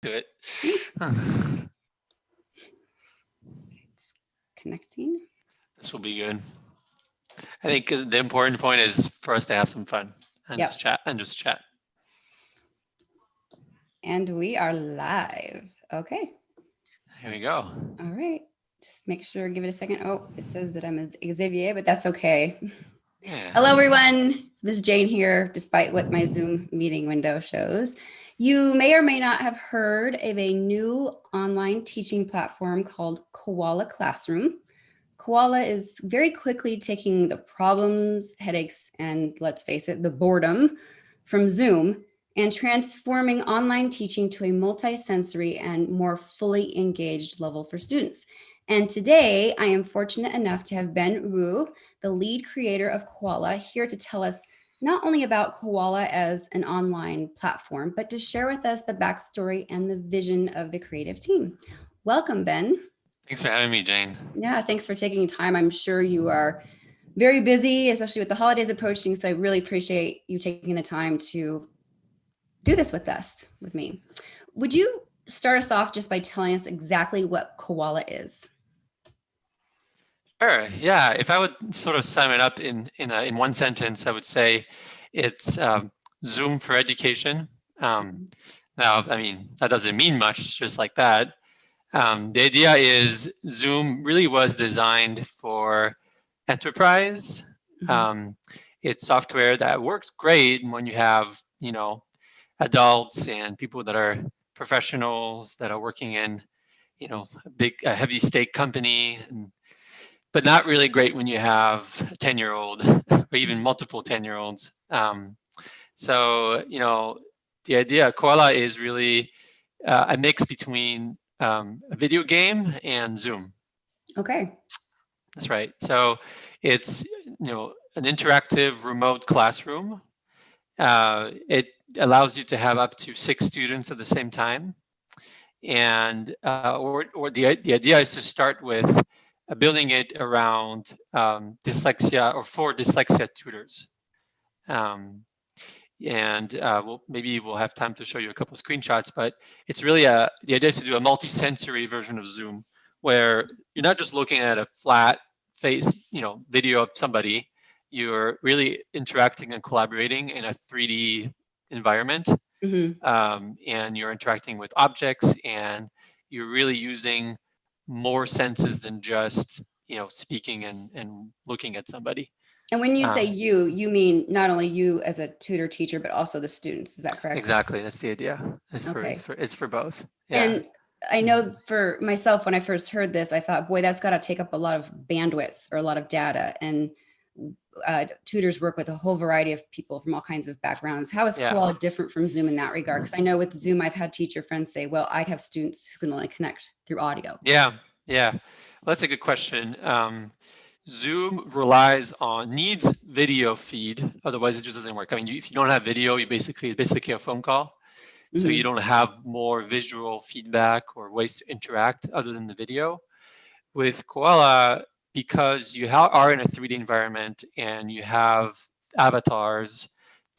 Do it. Connecting. This will be good. I think the important point is for us to have some fun and Yep. just chat. And we are live. Okay. Here we go. All right. Just make sure, give it a second. Oh, it says that I'm Xavier, but that's okay. Yeah. Hello, everyone. It's Ms. Jane here, despite what my Zoom meeting window shows. You may or may not have heard of a new online teaching platform called Koala Classroom. Koala is very quickly taking the problems, headaches, and let's face it, the boredom from Zoom and transforming online teaching to a multi-sensory and more fully engaged level for students. And today, I am fortunate enough to have Ben Roux, the lead creator of Koala, here to tell us not only about Koala as an online platform, but to share with us the backstory and the vision of the creative team. Welcome, Ben. Thanks for having me, Jane. Yeah, thanks for taking time. I'm sure you are very busy, especially with the holidays approaching. So I really appreciate you taking the time to do this with us, with me. Would you start us off just by telling us exactly what Koala is? Sure. Yeah. If I would sort of sum it up in one sentence, I would say it's Zoom for education. Now, I mean, that doesn't mean much, just like that. The idea is Zoom really was designed for enterprise. It's software that works great when you have, adults and people that are professionals that are working in, a heavy stake company, but not really great when you have a 10-year-old or even multiple 10-year-olds. So, the idea of Koala is really a mix between a video game and Zoom. Okay. That's right. So it's, an interactive remote classroom. It allows you to have up to 6 students at the same time. And or the idea is to start with building it around dyslexia or for dyslexia tutors. Maybe we'll have time to show you a couple of screenshots, but it's really the idea is to do a multi-sensory version of Zoom where you're not just looking at a flat face, video of somebody. You're really interacting and collaborating in a 3D environment. And you're interacting with objects, and you're really using more senses than just speaking and looking at somebody. And when you say you mean not only you as a tutor teacher, but also the students. Is that correct? Exactly. That's the idea. It's for both. Yeah. And I know for myself, when I first heard this, I thought, boy, that's got to take up a lot of bandwidth or a lot of data. And tutors work with a whole variety of people from all kinds of backgrounds. How is Koala different from Zoom in that regard? Because I know with Zoom, I've had teacher friends say, well, I'd have students who can only connect through audio. Yeah. Well, that's a good question. Zoom needs video feed, otherwise it just doesn't work. I mean, if you don't have video, it's basically a phone call. So you don't have more visual feedback or ways to interact other than the video. With Koala, because you are in a 3D environment and you have avatars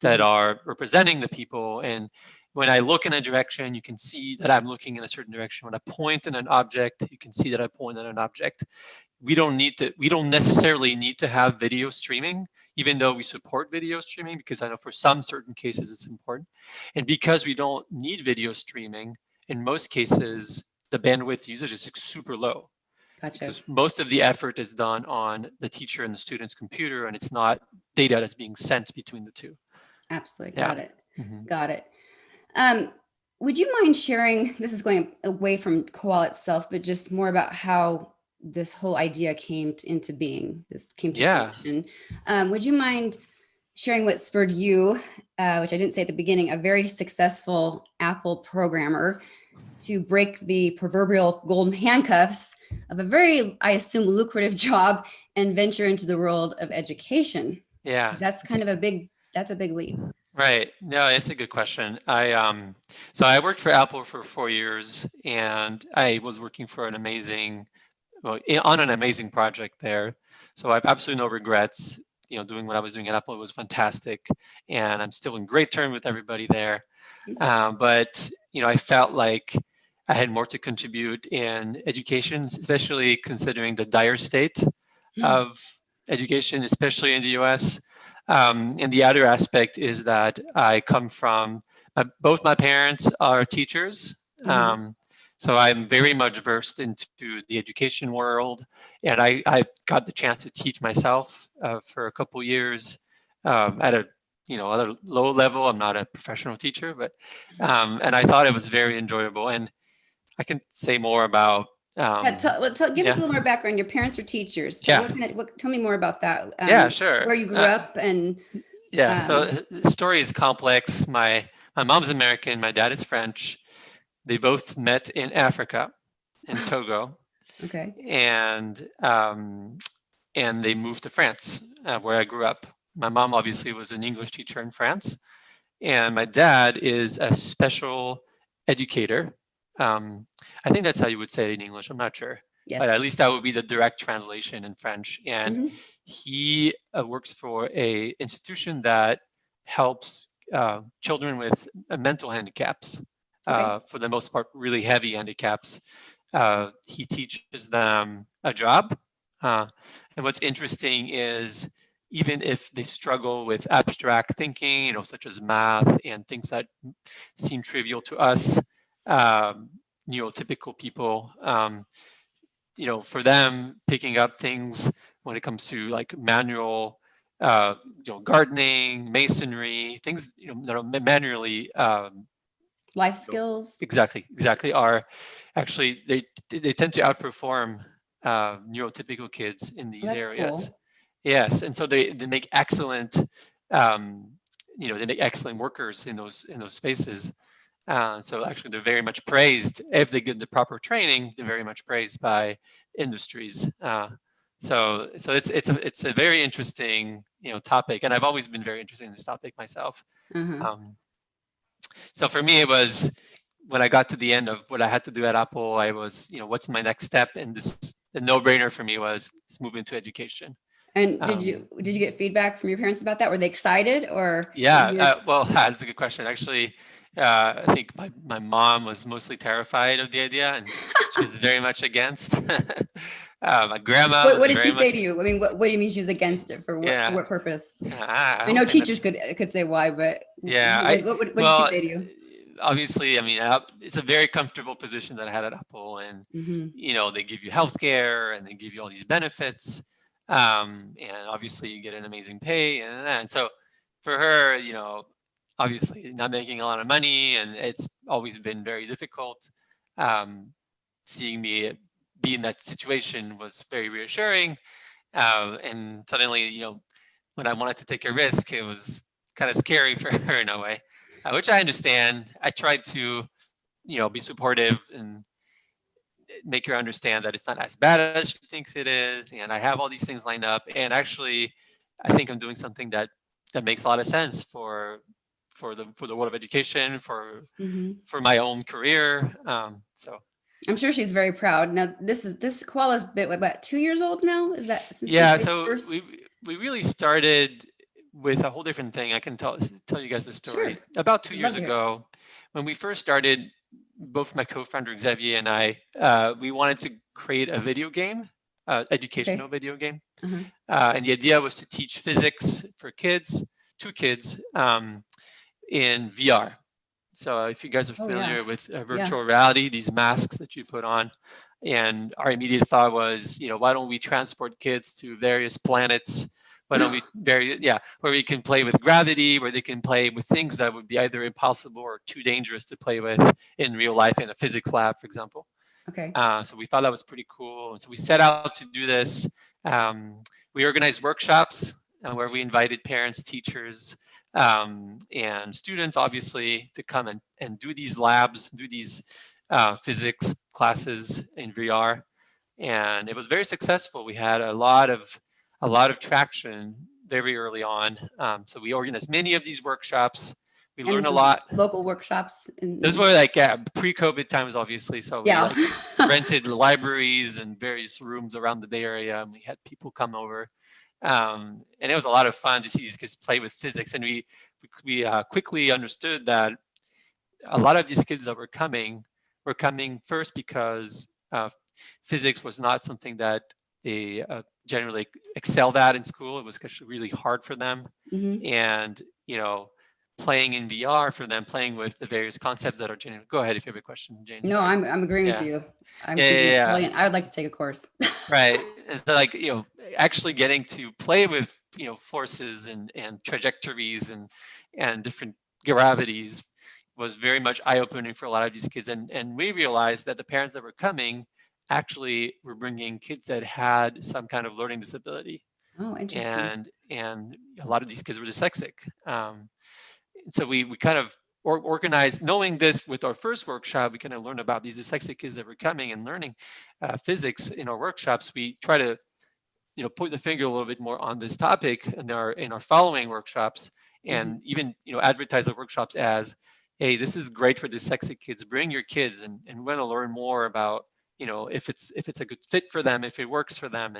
that are representing the people, and when I look in a direction, you can see that I'm looking in a certain direction. When I point in an object, you can see that I point at an object. We don't necessarily need to have video streaming, even though we support video streaming, because I know for some certain cases it's important. And because we don't need video streaming, in most cases, the bandwidth usage is super low. Gotcha. Because most of the effort is done on the teacher and the student's computer, and it's not data that's being sent between the two. Absolutely. Got it. Would you mind sharing, this is going away from Koala itself, but just more about how this whole idea came into being, fruition. Would you mind sharing what spurred you, which I didn't say at the beginning, a very successful Apple programmer, to break the proverbial golden handcuffs of a very, I assume, lucrative job and venture into the world of education? Yeah. That's a big leap. Right. No, that's a good question. So I worked for Apple for 4 years, and I was working for on an amazing project there. So I have absolutely no regrets, doing what I was doing at Apple. It was fantastic, and I'm still in great terms with everybody there. But I felt like I had more to contribute in education, especially considering the dire state of education, especially in the US. And the other aspect is that I come from, both my parents are teachers. So I'm very much versed into the education world. And I got the chance to teach myself for a couple years at a at a low level. I'm not a professional teacher, but and I thought it was very enjoyable. And I can say more about Give us yeah. a little more background. Your parents are teachers. Yeah. Tell me more about that. Yeah, sure. Where you grew up and Yeah, so the story is complex. My mom's American, my dad is French. They both met in Africa, in Togo, okay. And they moved to France, where I grew up. My mom obviously was an English teacher in France, and my dad is a special educator. I think that's how you would say it in English. I'm not sure, but at Yes. least that would be the direct translation in French. And he works for a institution that helps children with mental handicaps, Okay. for the most part, really heavy handicaps. He teaches them a job. And what's interesting is even if they struggle with abstract thinking, such as math and things that seem trivial to us, neurotypical people, for them, picking up things when it comes to like manual, gardening, masonry, things, that are manually, life skills. Exactly, are actually, they tend to outperform neurotypical kids in these That's areas. cool. Yes, and so they make excellent, they make excellent workers in those spaces. So actually, they're very much praised if they get the proper training. They're very much praised by industries. So it's a very interesting topic, and I've always been very interested in this topic myself. So for me, it was when I got to the end of what I had to do at Apple. I was, what's my next step? And the no-brainer for me was let's move into education. And did you get feedback from your parents about that? Were they excited or? Yeah, well, that's a good question. Actually, I think my mom was mostly terrified of the idea, and she was very much against. My grandma What was did she very say much. to you? I mean, what do you mean she was against it? For what purpose? I know teachers could say why, but yeah, what did she say to you? Obviously, I mean, it's a very comfortable position that I had at Apple, and they give you healthcare and they give you all these benefits, and obviously you get an amazing pay, and so for her, obviously not making a lot of money, and it's always been very difficult. Seeing me be in that situation was very reassuring, and suddenly, when I wanted to take a risk, it was kind of scary for her in a way, which I understand. I tried to, be supportive and make her understand that it's not as bad as she thinks it is, and I have all these things lined up. And actually, I think I'm doing something that makes a lot of sense for the world of education, for my own career. So I'm sure she's very proud. Now, this koala's been about 2 years old now. Is that since yeah? So we really started with a whole different thing. I can tell you guys the story. Sure. About 2 years ago, when we first started, both my co-founder Xavier and I, we wanted to create a video game, educational video game, and the idea was to teach physics for kids, to kids, in VR. So if you guys are familiar with virtual reality, these masks that you put on, and our immediate thought was, why don't we transport kids to various planets? Why don't we where we can play with gravity, where they can play with things that would be either impossible or too dangerous to play with in real life in a physics lab, for example. Okay. So we thought that was pretty cool, and so we set out to do this. We organized workshops where we invited parents, teachers, and students, obviously, to come and do these labs, do these physics classes in VR, and it was very successful. We had a lot of traction very early on. So we organized many of these workshops. We learned a lot. Local workshops. Those were like pre-COVID times, obviously. So we rented libraries and various rooms around the Bay Area, and we had people come over. And it was a lot of fun to see these kids play with physics. And we quickly understood that a lot of these kids that were coming first because physics was not something that they generally excelled at in school. It was actually really hard for them. Mhm. And, playing in VR for them, playing with the various concepts that are genuine. Go ahead if you have a question, Jane. No, Sorry. I'm agreeing with Yeah. you. I'm Yeah, thinking yeah, it's yeah. brilliant. I would like to take a course. Right. And so like, actually getting to play with, forces and trajectories and different gravities was very much eye-opening for a lot of these kids. And we realized that the parents that were coming actually were bringing kids that had some kind of learning disability. Oh, interesting. And a lot of these kids were dyslexic. And so we kind of organized, knowing this with our first workshop, we kind of learned about these dyslexic kids that were coming and learning physics in our workshops. We try to, point the finger a little bit more on this topic in our following workshops, and even, advertise the workshops as, hey, this is great for dyslexic kids. Bring your kids, and we want to learn more about, if it's a good fit for them, if it works for them.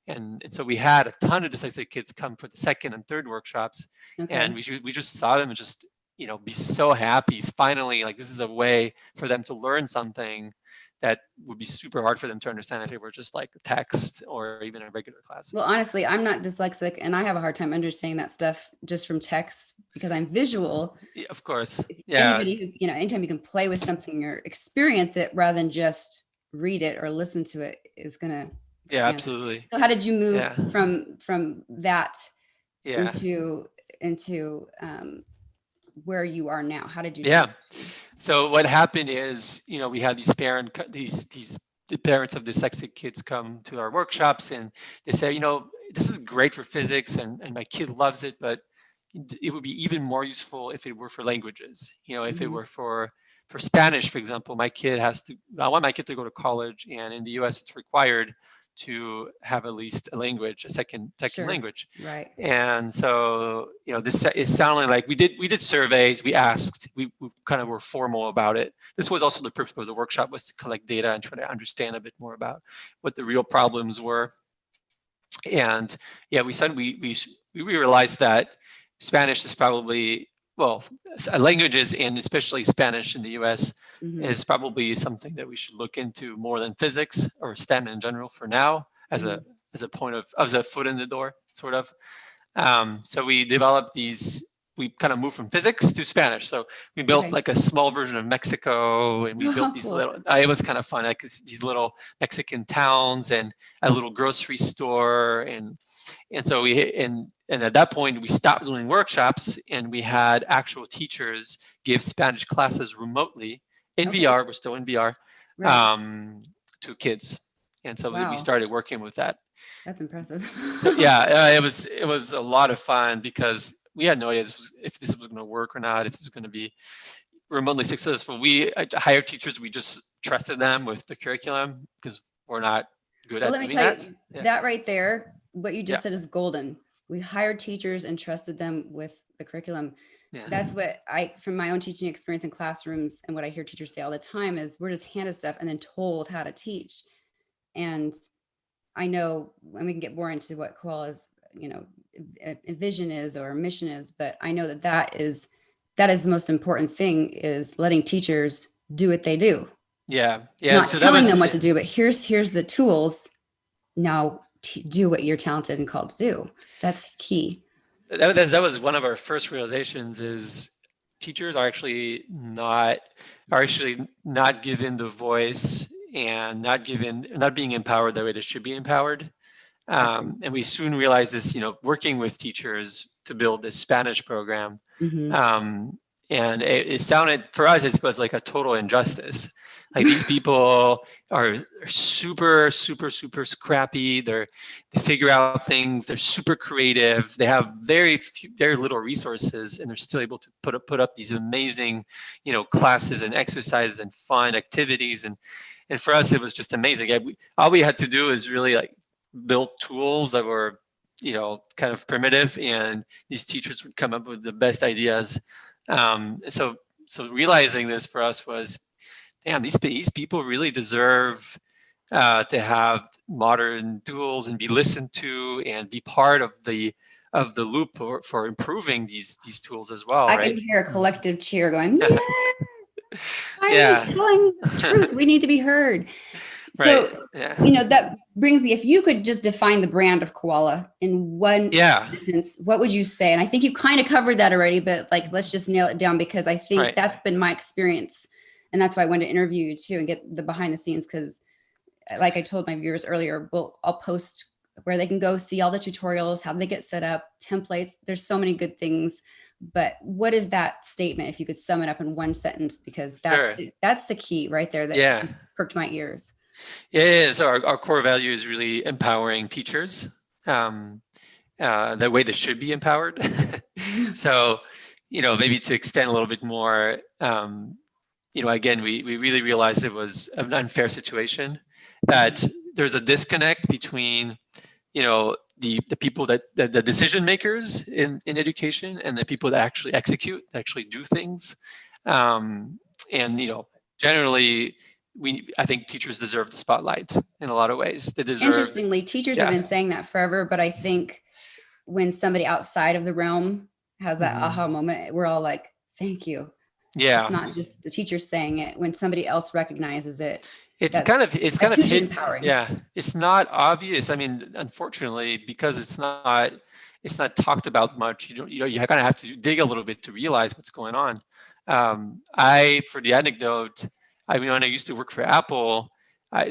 And so we had a ton of dyslexic kids come for the second and third workshops, Okay. and we just saw them just, be so happy. Finally, like, this is a way for them to learn something that would be super hard for them to understand if it were just like text or even a regular class. Well, honestly, I'm not dyslexic, and I have a hard time understanding that stuff just from text because I'm visual. Yeah, of course. Yeah. Anybody who, anytime you can play with something or experience it rather than just read it or listen to it is gonna. Yeah, absolutely. So how did you move Yeah. from that Yeah. into where you are now? How did you? Yeah. So what happened is, we had these the parents of dyslexic kids come to our workshops, and they say, this is great for physics and my kid loves it, but it would be even more useful if it were for languages. If it were for Spanish, for example. I want my kid to go to college, and in the US it's required to have at least a language, a second Sure. language. Right. And so, this is sounding like we did surveys, we asked, we kind of were formal about it. This was also the purpose of the workshop, was to collect data and try to understand a bit more about what the real problems were. And yeah, we said we realized that Spanish is probably, languages, and especially Spanish in the US, is probably something that we should look into more than physics or STEM in general for now, as a point of, as a foot in the door, sort of. So we developed we kind of moved from physics to Spanish. So we built like a small version of Mexico, and we built these little, it was kind of fun, like these little Mexican towns and a little grocery store. And so and at that point we stopped doing workshops, and we had actual teachers give Spanish classes remotely in VR. We're still in VR, to kids. And so we started working with that. That's impressive. So yeah, it was a lot of fun, because we had no idea if this was going to work or not, if this was going to be remotely successful. We hired teachers. We just trusted them with the curriculum, because we're not good at doing that. Let me tell you, that right there, what you just said is golden. We hired teachers and trusted them with the curriculum. That's what from my own teaching experience in classrooms, and what I hear teachers say all the time is, we're just handed stuff and then told how to teach. And I know, and we can get more into what Koala's, vision is or mission is, but I know that is the most important thing, is letting teachers do what they do. Yeah. Not telling them what to do, but here's the tools. Now do what you're talented and called to do. That's key. That was one of our first realizations, is teachers are actually not given the voice, and not being empowered the way they should be empowered. And we soon realized this, working with teachers to build this Spanish program. And it sounded, for us, it was like a total injustice. Like, these people are super, super, super scrappy. They figure out things. They're super creative. They have very little resources, and they're still able to put up these amazing, classes and exercises and fun activities. And for us, it was just amazing. All we had to do is really build tools that were, kind of primitive, and these teachers would come up with the best ideas. So realizing this for us was, damn, these people really deserve to have modern tools and be listened to and be part of the loop for improving these tools as well. I can hear a collective cheer going, yeah! Yeah. telling truth. We need to be heard. Right. So, Yeah. that brings me, if you could just define the brand of Koala in one Yeah. sentence, what would you say? And I think you kind of covered that already, but like, let's just nail it down, because I think Right. that's been my experience. And that's why I wanted to interview you too and get the behind the scenes. Cause like I told my viewers earlier, I'll post where they can go see all the tutorials, how they get set up, templates. There's so many good things. But what is that statement if you could sum it up in one sentence? Because Sure. that's the key right there that Yeah. perked my ears. Yeah. So our core value is really empowering teachers the way they should be empowered. So, maybe to extend a little bit more, again, we really realized it was an unfair situation, that there's a disconnect between, the people that the decision makers in education and the people that actually execute, that actually do things. And, generally, I think teachers deserve the spotlight in a lot of ways. They deserve. Interestingly, teachers have Yeah. been saying that forever, but I think when somebody outside of the realm has that aha moment, we're all like, thank you. Yeah. It's not just the teacher saying it. When somebody else recognizes it, It's that's kind of hugely hidden. empowering. Yeah, it's not obvious. I mean, unfortunately, because it's not talked about much. You kind of have to dig a little bit to realize what's going on. For the anecdote, I mean, when I used to work for Apple,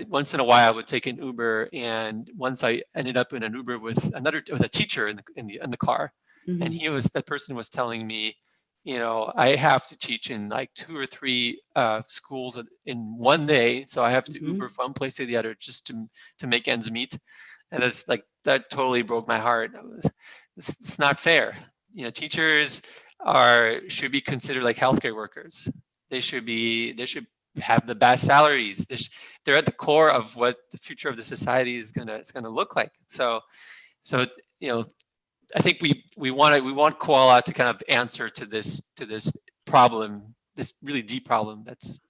once in a while I would take an Uber, and once I ended up in an Uber with a teacher in the car, and that person was telling me, I have to teach in like 2 or 3 schools in one day, so I have to Uber from one place to the other just to make ends meet, and that totally broke my heart. It's not fair. Teachers should be considered like healthcare workers. They should have the best salaries. They're at the core of what the future of the society is gonna look like. So I think we want Koala to kind of answer to this problem, this really deep problem that's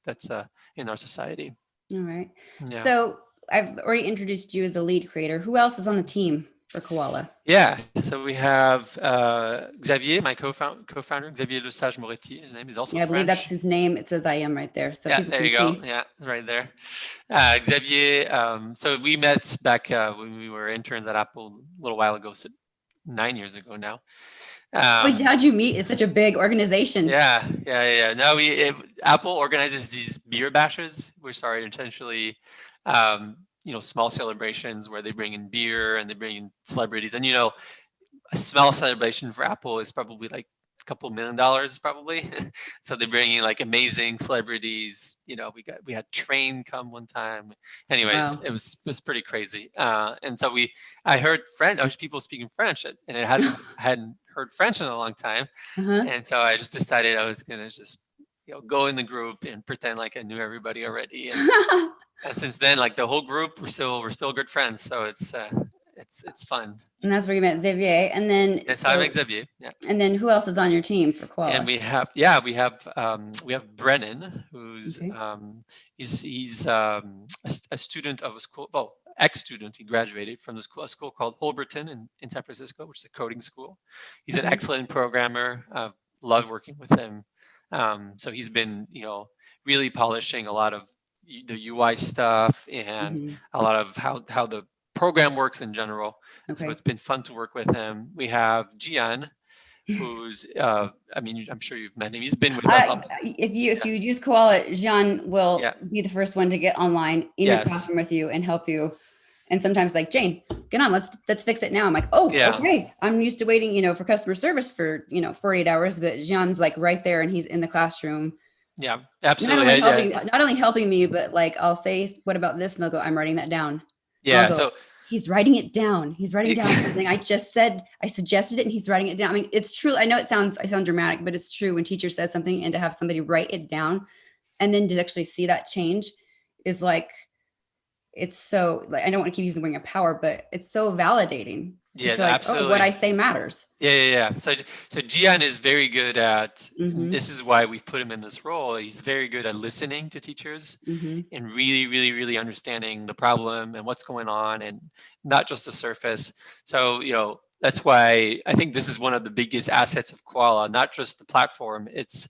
in our society. All right. Yeah. So I've already introduced you as the lead creator. Who else is on the team for Koala? Yeah. So we have Xavier, my co-founder, Xavier Le Sage Moretti. His name is also Yeah, I believe French. that's his name. It says I am right there. So Yeah, people there can you go. see. Yeah, right there. Xavier. So we met back when we were interns at Apple a little while ago, so 9 years ago now. Wait, how'd you meet? It's such a big organization. Yeah. No, Apple organizes these beer bashes, which are essentially, small celebrations where they bring in beer and they bring in celebrities. And a small celebration for Apple is probably like a couple $1 million, probably. So they bring in like amazing celebrities. We had Train come one time. Anyways, Wow. it was pretty crazy. And so I heard people speaking French, and I hadn't heard French in a long time. And so I just decided I was gonna just go in the group and pretend like I knew everybody already. And since then, like the whole group, we're still good friends. So it's fun. And that's where you met Xavier. And then Yes, I'm Xavier. Yeah. And then who else is on your team for Koala? And we have Brennan, who's he's a student of a school. Well, ex-student. He graduated from a school called Holberton in San Francisco, which is a coding school. He's an excellent programmer. Love working with him. So he's been really polishing a lot of the UI stuff and a lot of how the program works in general. So it's been fun to work with him. We have Gian, who's I'm sure you've met him. He's been with us. If you use Koala, Gian will be the first one to get online in your classroom with you and help you. And sometimes like, Jane, get on, let's fix it now. I'm like, okay. I'm used to waiting, for customer service for 48 hours, but Gian's like right there and he's in the classroom. Yeah, absolutely. Not only helping me, but like I'll say, what about this? And they'll go, I'm writing that down. Yeah. Go, so he's writing it down. He's writing down something I just said. I suggested it and he's writing it down. I mean, it's true. I know I sound dramatic, but it's true when teacher says something and to have somebody write it down and then to actually see that change is like, it's so like, I don't want to keep using the word of power, but it's so validating. Yeah, like, absolutely. What I say matters. Yeah. So Gian is very good at, this is why we've put him in this role. He's very good at listening to teachers and really, really, really understanding the problem and what's going on and not just the surface. So, that's why I think this is one of the biggest assets of Koala, not just the platform, it's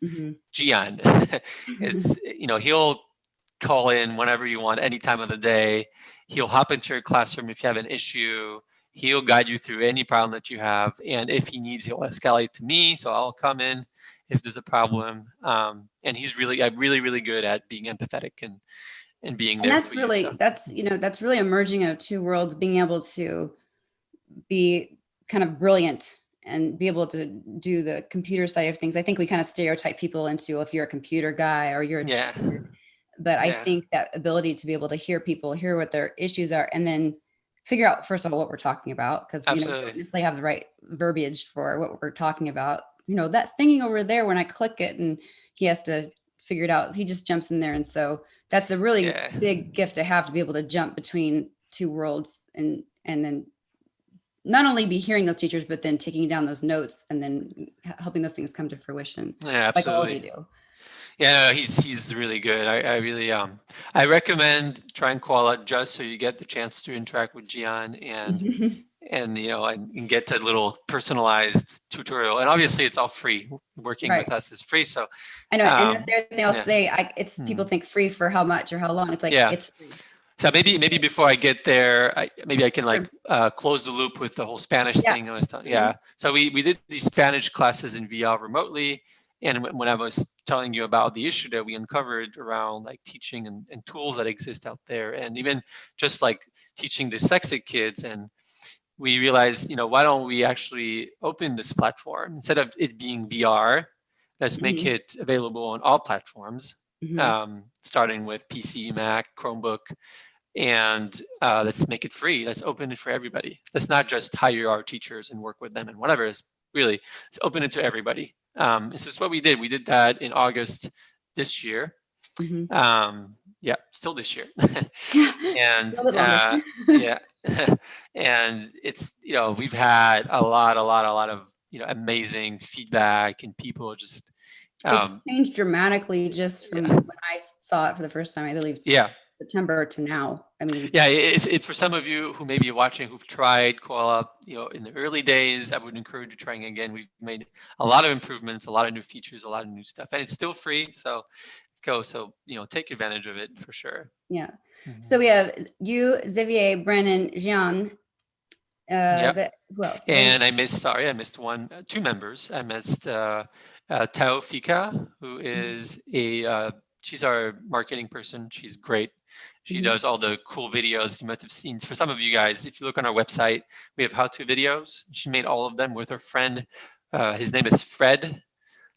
Gian. It's, he'll call in whenever you want, any time of the day. He'll hop into your classroom if you have an issue. He'll guide you through any problem that you have. And if he needs, he'll escalate to me. So I'll come in if there's a problem. And he's really good at being empathetic and being there that's for really, you. So. that's really a merging of two worlds, being able to be kind of brilliant and be able to do the computer side of things. I think we kind of stereotype people into, if you're a computer guy or you're a teacher. But I think that ability to be able to hear people, hear what their issues are, and then figure out, first of all, what we're talking about, because we don't necessarily have the right verbiage for what we're talking about. That thingy over there, when I click it and he has to figure it out, he just jumps in there. And so that's a really big gift to have, to be able to jump between two worlds and then not only be hearing those teachers, but then taking down those notes and then helping those things come to fruition. Yeah, absolutely. Like all of you do. Yeah, no, he's really good. I really I recommend trying Koala just so you get the chance to interact with Gian and and get a little personalized tutorial. And obviously it's all free. Working with us is free. So I know, and that's the other thing I'll say. It's people think free for how much or how long. It's like it's free. So maybe before I get there, maybe I can close the loop with the whole Spanish thing I was talking. So we did these Spanish classes in VR remotely. And when I was telling you about the issue that we uncovered around teaching and tools that exist out there, and even just teaching dyslexic kids, and we realized, why don't we actually open this platform instead of it being VR? Let's make it available on all platforms, starting with PC, Mac, Chromebook, and let's make it free. Let's open it for everybody. Let's not just hire our teachers and work with them and whatever. Let's open it to everybody. This is what we did. We did that in August this year. Still this year. And and it's, we've had a lot of, amazing feedback, and people just it's changed dramatically just from when I saw it for the first time, I believe. September to now. I mean, if for some of you who may be watching who've tried Koala, in the early days, I would encourage you trying again. We've made a lot of improvements, a lot of new features, a lot of new stuff, and it's still free. So take advantage of it for sure. Yeah. So we have you, Xavier, Brennan, Gian. Who else? And I missed two members. I missed Taofika, who is she's our marketing person. She's great. She does all the cool videos you must have seen. For some of you guys, if you look on our website, we have how-to videos. She made all of them with her friend. His name is Fred.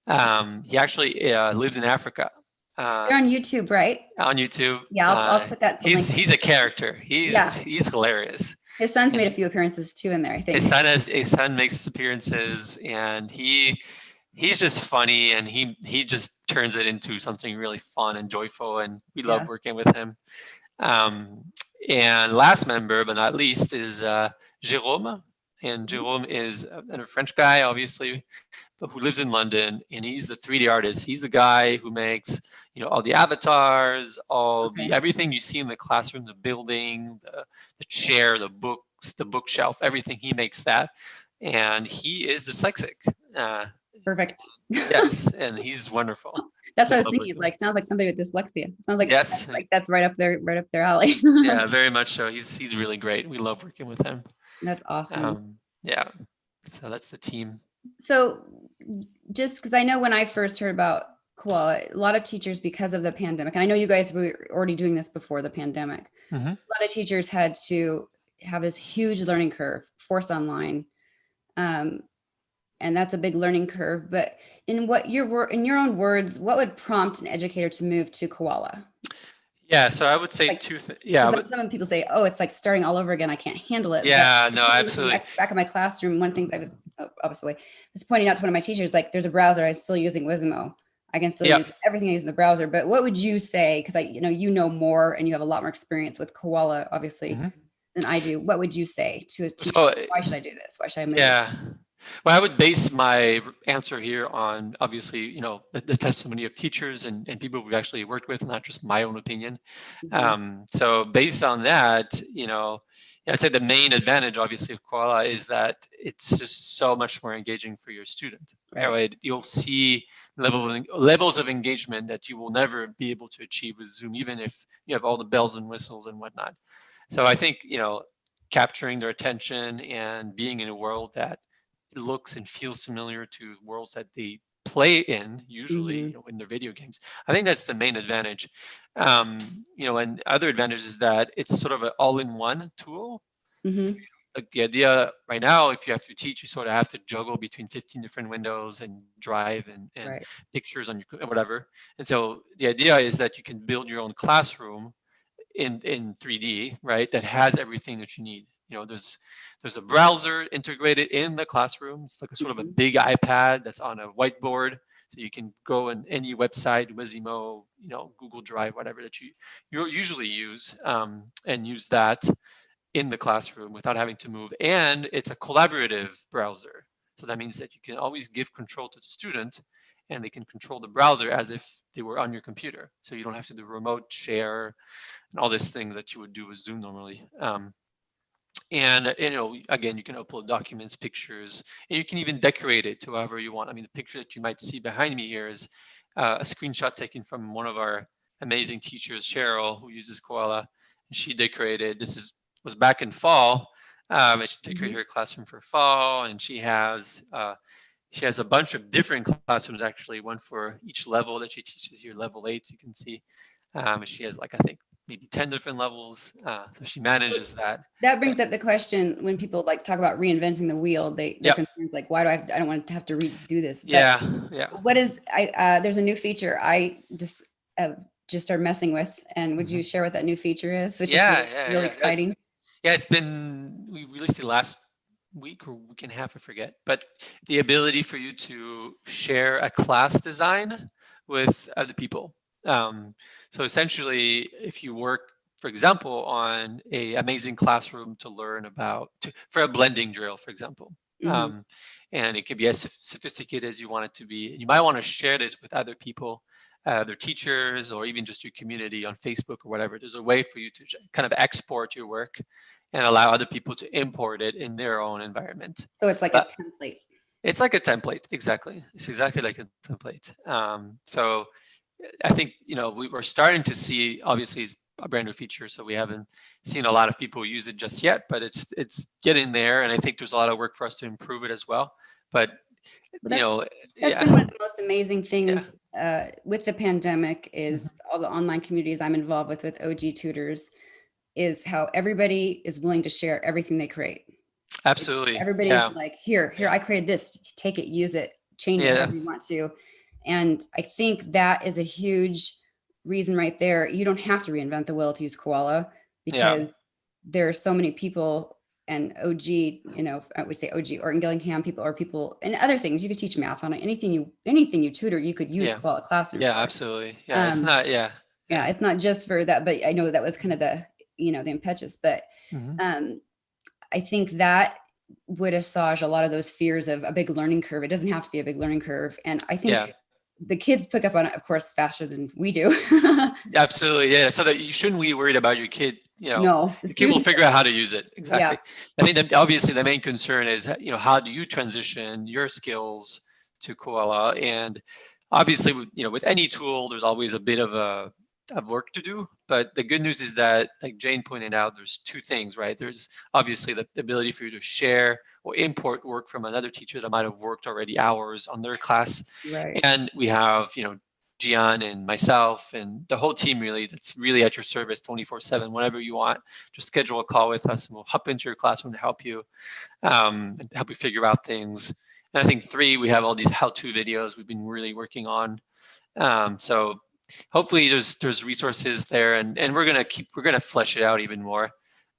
He actually lives in Africa. They're on YouTube, right? On YouTube. Yeah, I'll put that. He's a character. He's hilarious. His son's made a few appearances too in there, I think. His son makes appearances, and he's just funny, and he just turns it into something really fun and joyful, and we love working with him. And last member, but not least, is Jérôme. And Jérôme is a French guy, obviously, but who lives in London, and he's the 3D artist. He's the guy who makes, all the avatars, everything you see in the classroom, the building, the chair, the books, the bookshelf, everything. He makes that, and he is dyslexic. Perfect. Yes, and he's wonderful. That's what I was thinking. It's sounds like somebody with dyslexia. Sounds like that's right up their alley. Yeah, very much so. He's really great. We love working with him. That's awesome. So that's the team. So just because I know when I first heard about Koala, a lot of teachers, because of the pandemic, and I know you guys were already doing this before the pandemic, a lot of teachers had to have this huge learning curve, forced online. And that's a big learning curve. But in your own words, what would prompt an educator to move to Koala? Yeah, so I would say two things. Yeah, some people say, "Oh, it's like starting all over again. I can't handle it." Yeah, no, absolutely. Back in my classroom, one thing I was pointing out to one of my teachers, there's a browser. I'm still using Wizmo. I can still use everything I use in the browser. But what would you say? Because you know more, and you have a lot more experience with Koala, obviously, than I do. What would you say to a teacher? Why should I do this? Why should I move? Yeah. Well, I would base my answer here on, obviously, the testimony of teachers and people we've actually worked with, not just my own opinion. So based on that, Yeah, I'd say the main advantage, obviously, of Koala is that it's just so much more engaging for your student. Right. You'll see levels of engagement that you will never be able to achieve with Zoom, even if you have all the bells and whistles and whatnot. So I think, capturing their attention and being in a world that looks and feels familiar to worlds that they play in, usually, Hmm. in their video games. I think that's the main advantage. And other advantage is that it's sort of an all-in-one tool. So, Hmm. like the idea right now, if you have to teach, you sort of have to juggle between 15 different windows and drive and Right. pictures on your whatever. And so the idea is that you can build your own classroom in 3D, right? That has everything that you need. There's a browser integrated in the classroom. It's like a sort of a Hmm. big iPad that's on a whiteboard, so you can go on any website, Wizimo, Google Drive, whatever that you usually use, and use that in the classroom without having to move. And it's a collaborative browser, so that means that you can always give control to the student, and they can control the browser as if they were on your computer. So you don't have to do remote share and all this thing that you would do with Zoom normally. And again, you can upload documents, pictures, and you can even decorate it to however you want. I mean, the picture that you might see behind me here is a screenshot taken from one of our amazing teachers, Cheryl, who uses Koala. And she decorated. Was back in fall, and she decorated Hmm. her classroom for fall, and she has a bunch of different classrooms, actually, one for each level that she teaches here, level 8, you can see. And she has, like, I think maybe 10 different levels. So she manages that. That brings up the question when people like talk about reinventing the wheel, their Yep. concerns like, why do I don't want to have to redo this. But Yeah. Yeah. there's a new feature I just started messing with, and would you Mhm. share what that new feature is, which is Yeah. really, Yeah. really Yeah. exciting? We released it last week or week and a half, I forget. But the ability for you to share a class design with other people. So essentially, if you work, for example, on a amazing classroom to learn for a blending drill, for example, Hmm. and it could be as sophisticated as you want it to be. You might want to share this with other people, their teachers, or even just your community on Facebook or whatever. There's a way for you to kind of export your work and allow other people to import it in their own environment. So it's like a But template. it's like a template, exactly. It's exactly like a template. So I think we're starting to see. Obviously, it's a brand new feature, so we haven't seen a lot of people use it just yet. But it's getting there, and I think there's a lot of work for us to improve it as well. But Well, you know, that's yeah, been one of the most amazing yeah, things with the pandemic is mhm, all the online communities I'm involved with OG tutors, is how everybody is willing to share everything they create. absolutely, Everybody's yeah, like, here, I created this, take it, use it, change it yeah, however you want to. And I think that is a huge reason right there. You don't have to reinvent the wheel to use Koala, yeah, because there are so many people, and OG, I would say OG or in Gillingham people, or people and other things. You could teach math on it. Anything you tutor, you could use yeah, Koala Classroom yeah, for. absolutely, yeah. It's Um, not, yeah, yeah, yeah, it's not just for that, but I know that was kind of the impetus, but hmm um, I think that would assuage a lot of those fears of a big learning curve. It doesn't have to be a big learning curve. And I yeah. think the kids pick up on it, of course, faster than we do. Absolutely, yeah. So that you shouldn't be worried about your kid. No, the The kid will students, figure out how to use it. yeah, Exactly. I think that obviously the main concern is, how do you transition your skills to Koala? And obviously, with any tool, there's always a bit of work to do. But the good news is that, like Jane pointed out, there's two things, right? There's obviously the ability for you to share or import work from another teacher that might have worked already hours on their class, right. and we have, Gian and myself and the whole team really that's really at your service 24/7 whenever you want. Just schedule a call with us and we'll hop into your classroom to help you, and help you figure out things. And I think 3, we have all these how-to videos we've been really working on. So hopefully there's resources there, and we're gonna flesh it out even more.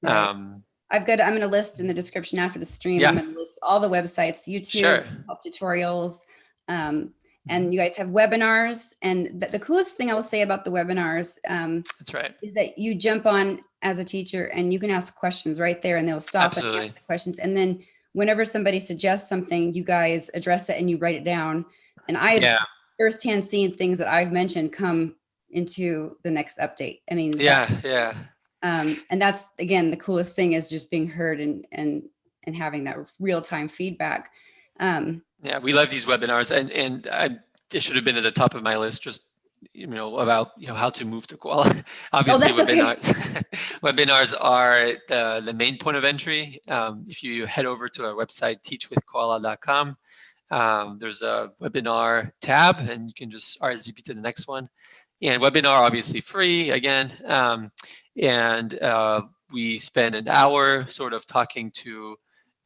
Right. um, I'm going to list in the description after the stream. I'm yeah, going to list all the websites, YouTube, sure. help tutorials. Um, Mhm. and you guys have webinars. And the coolest thing I will say about the webinars That's right. is that you jump on as a teacher and you can ask questions right there, and they'll stop and Absolutely. answer the questions. And then whenever somebody suggests something, you guys address it and you write it down. And I've Yeah, firsthand seen things that I've mentioned come into the next update. I mean, that yeah, yeah. And that's, again, the coolest thing is just being heard and having that real-time feedback. Yeah, we love these webinars, and it should have been at the top of my list, just about how to move to Koala. Obviously, that's okay. webinars are the main point of entry. If you head over to our website, teachwithkoala.com, there's a webinar tab, and you can just RSVP to the next one. And webinar, obviously free again, and we spend an hour sort of talking to,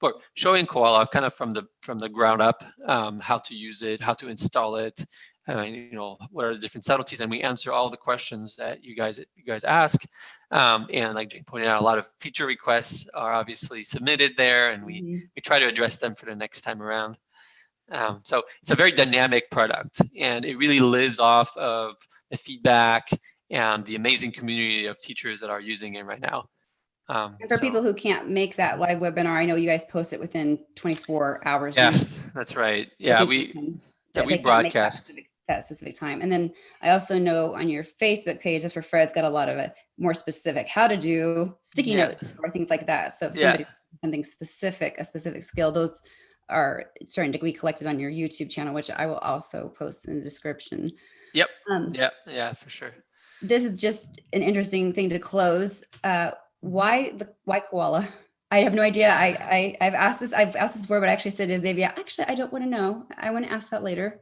or showing Koala kind of from the ground up, how to use it, how to install it, what are the different subtleties, and we answer all the questions that you guys ask. And like Jane pointed out, a lot of feature requests are obviously submitted there, and we try to address them for the next time around. So it's a very dynamic product, and it really lives off of the feedback and the amazing community of teachers that are using it right now. And for people who can't make that live webinar, I know you guys post it within 24 hours. Yes, that's right. Yeah, we broadcast that specific time. And then I also know on your Facebook page, just for Fred's got a lot of more specific how to do sticky notes or things like that. So if somebody something specific, a specific skill, those are starting to be collected on your YouTube channel, which I will also post in the description. Yep. Yeah, for sure. This is just an interesting thing to close. Why Koala? I have no idea. I've asked this before, but I actually said to Xavier, actually, I don't want to know. I want to ask that later.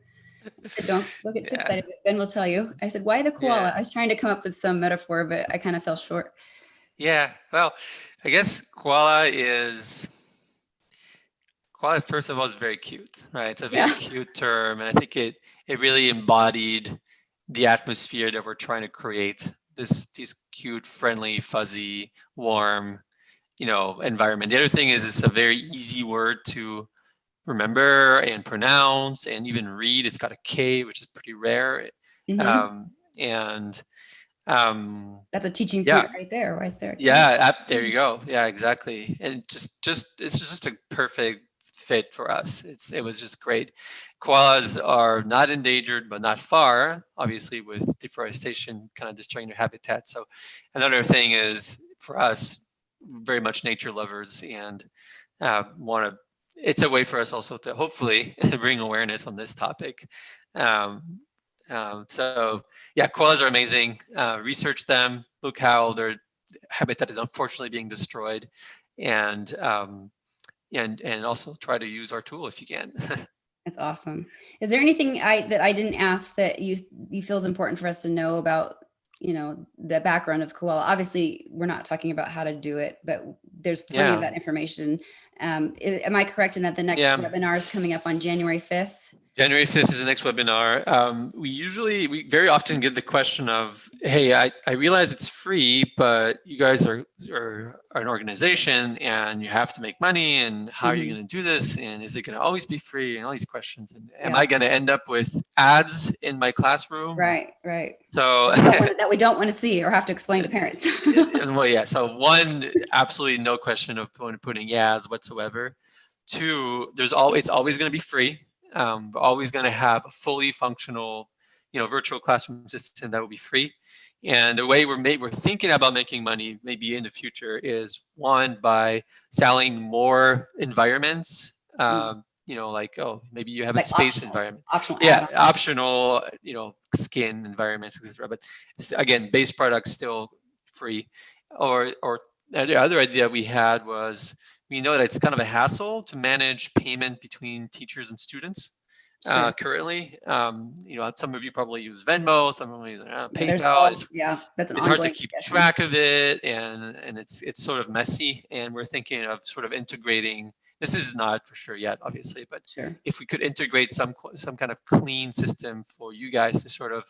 Don't get too excited. Ben will tell you. I said, why the koala? Yeah. I was trying to come up with some metaphor, but I kind of fell short. Yeah, well, I guess koala, first of all, is very cute, right? It's a very cute term. And I think it really embodied the atmosphere that we're trying to create, these cute, friendly, fuzzy, warm, environment. The other thing is it's a very easy word to remember and pronounce and even read. It's got a K, which is pretty rare. That's a teaching point right there. Why is there? There you go. Yeah, exactly. And it's just a perfect fit for us. It was just great. Koalas are not endangered, but not far, obviously, with deforestation kind of destroying their habitat. So another thing is, for us, very much nature lovers, and it's a way for us also to hopefully bring awareness on this topic. So yeah, koalas are amazing. Research them, look how their habitat is unfortunately being destroyed, and also try to use our tool if you can. That's awesome. Is there anything that I didn't ask that you feel is important for us to know about, the background of koala? Obviously, we're not talking about how to do it, but there's plenty of that information. Am I correct in that the next webinar is coming up on January 5th? January 5th is the next webinar. We very often get the question of, hey, I realize it's free, but you guys are an organization and you have to make money, and how are you going to do this? And is it going to always be free? And all these questions. And am I going to end up with ads in my classroom? Right. So that we don't want to see or have to explain to parents. Well, yeah. So one, absolutely no question of putting ads whatsoever. Two, it's always going to be free. We're always going to have a fully functional, virtual classroom system that will be free. And the way we're thinking about making money maybe in the future is, one, by selling more environments. Maybe you have a space environment. Optional, skin environments, etc. But again, base products still free. Or the other idea we had was, we know that it's kind of a hassle to manage payment between teachers and students currently. Some of you probably use Venmo, some of you use PayPal. That's it's hard to keep track of it, and it's sort of messy. And we're thinking of sort of integrating. This is not for sure yet, obviously, but if we could integrate some kind of clean system for you guys to sort of,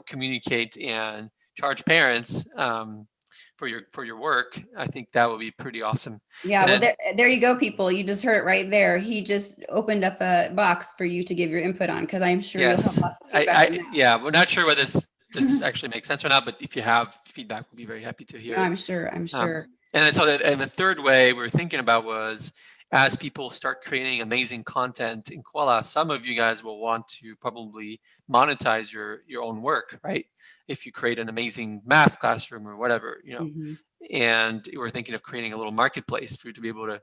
communicate and charge parents for your work, I think that would be pretty awesome. Yeah, well, there you go, people. You just heard it right there. He just opened up a box for you to give your input on, because I'm sure you'll have lots of feedback. We're not sure whether this actually makes sense or not, but if you have feedback, we'll be very happy to hear. No, I'm sure. And the third way we were thinking about was, as people start creating amazing content in Koala, some of you guys will want to probably monetize your own work, right? if you create an amazing math classroom or whatever, Mm-hmm. and we're thinking of creating a little marketplace for you to be able to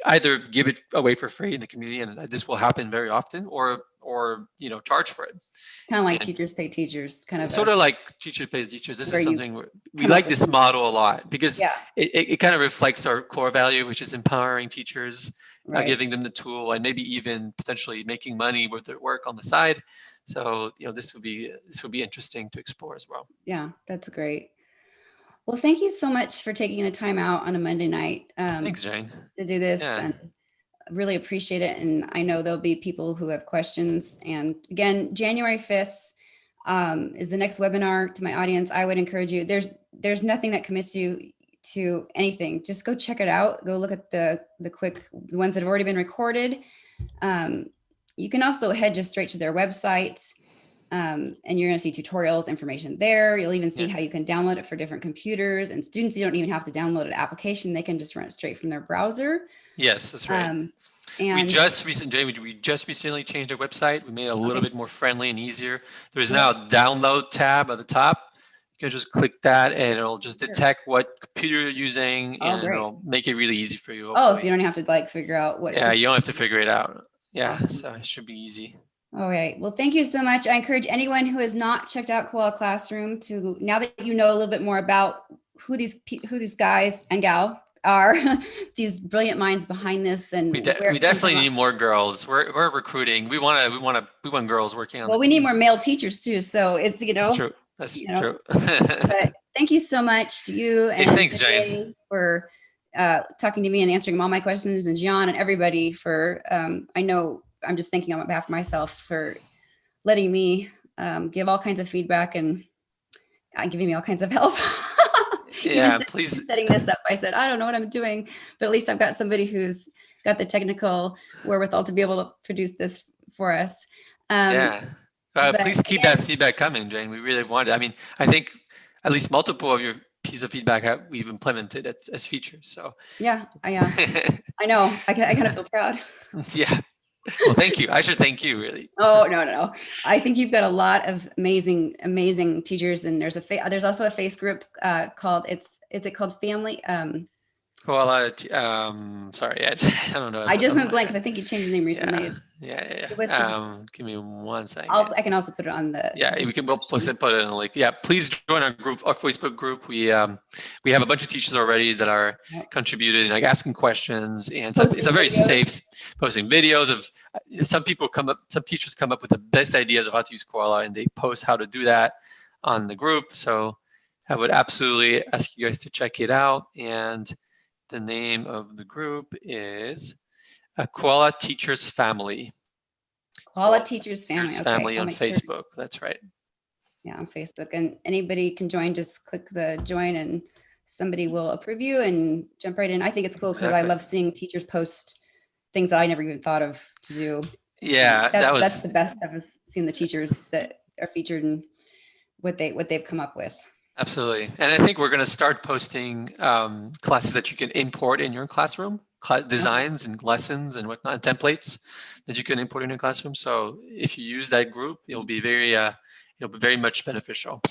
either give it away for free in the community, and this will happen very often, or charge for it. Kind of like And teachers pay teachers, kind of sort of like teacher pays teachers. This where is you something we come up like with this model a lot because yeah, it kind of reflects our core value, which is empowering teachers, right. giving them the tool, and maybe even potentially making money with their work on the side. So this would be interesting to explore as well. Yeah, that's great. Well, thank you so much for taking the time out on a Monday night Thanks, Jane. to do this, Yeah. and really appreciate it. And I know there'll be people who have questions. And again, January 5th is the next webinar. To my audience, I would encourage you. There's nothing that commits you to anything. Just go check it out. Go look at the ones that have already been recorded. You can also head just straight to their website. And you're going to see tutorials, information there. You'll even see how you can download it for different computers, and students, you don't even have to download an application. They can just run it straight from their browser. Yes, that's right. And we just recently changed our website. We made it a little bit more friendly and easier. There's now a download tab at the top. You can just click that and it'll just detect what computer you're using, and it'll make it really easy for you. Hopefully. Oh, so you don't have to figure out what. Yeah, you don't have to figure it out. Yeah, so it should be easy. All right. Well, thank you so much. I encourage anyone who has not checked out Koala Classroom to, now that you know a little bit more about who these guys and gal are, these brilliant minds behind this, and we definitely need more girls. We're recruiting. We want girls working on. Well, we need more male teachers too. So it's That's true. That's true. But thank you so much to you and thanks, Jane, for talking to me and answering all my questions, and Gian and everybody for. I know I'm just thinking on behalf of myself for letting me give all kinds of feedback and giving me all kinds of help. Yeah, please. Setting this up, I said, I don't know what I'm doing, but at least I've got somebody who's got the technical wherewithal to be able to produce this for us. Please keep that feedback coming, Jane. We really want it. I mean, I think at least multiple of your pieces of feedback we've implemented as features. So yeah, I know. I kind of feel proud. Yeah. Well, thank you. I should thank you, really. Oh, no. I think you've got a lot of amazing teachers, and there's also a face group called is it called Family? Koala. Sorry, I don't know. I just went blank because I think you changed the name recently. Yeah. Give me 1 second. I can also put it on the. Yeah, we can put it in the link. Yeah, please join our Facebook group. We have a bunch of teachers already that are contributing, like asking questions, and it's a very safe posting videos of. Some teachers come up with the best ideas of how to use Koala, and they post how to do that on the group. So I would absolutely ask you guys to check it out. And the name of the group is Koala Teachers Family. Koala Teachers Family. Family on Facebook. Sure. That's right. Yeah, on Facebook. And anybody can join. Just click the join and somebody will approve you and jump right in. I think it's cool because I love seeing teachers post things that I never even thought of to do. Yeah, that's the best stuff, is seeing the teachers that are featured and what they've come up with. Absolutely. And I think we're going to start posting classes that you can import in your classroom, designs and lessons and whatnot, and templates that you can import in your classroom. So if you use that group, it'll be very much beneficial.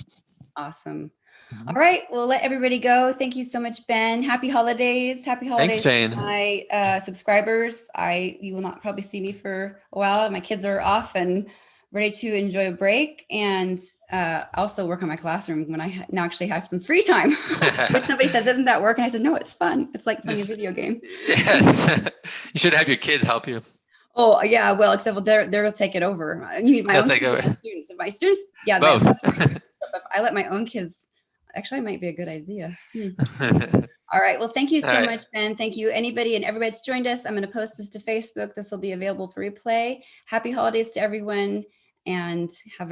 Awesome. Mm-hmm. All right. We'll let everybody go. Thank you so much, Ben. Happy holidays. Happy holidays. Thanks, Jane. My subscribers. You will not probably see me for a while. My kids are off and ready to enjoy a break, and also work on my classroom when I now actually have some free time. Which somebody says, isn't that work? And I said, no, it's fun. It's like playing a video game. Yes. You should have your kids help you. Oh yeah, well, except they'll take it over. I mean, my own students. If my students, yeah, both. If I let my own kids, actually, it might be a good idea. All right. Well, thank you so much, Ben. Thank you, anybody and everybody that's joined us. I'm going to post this to Facebook. This will be available for replay. Happy holidays to everyone, and have a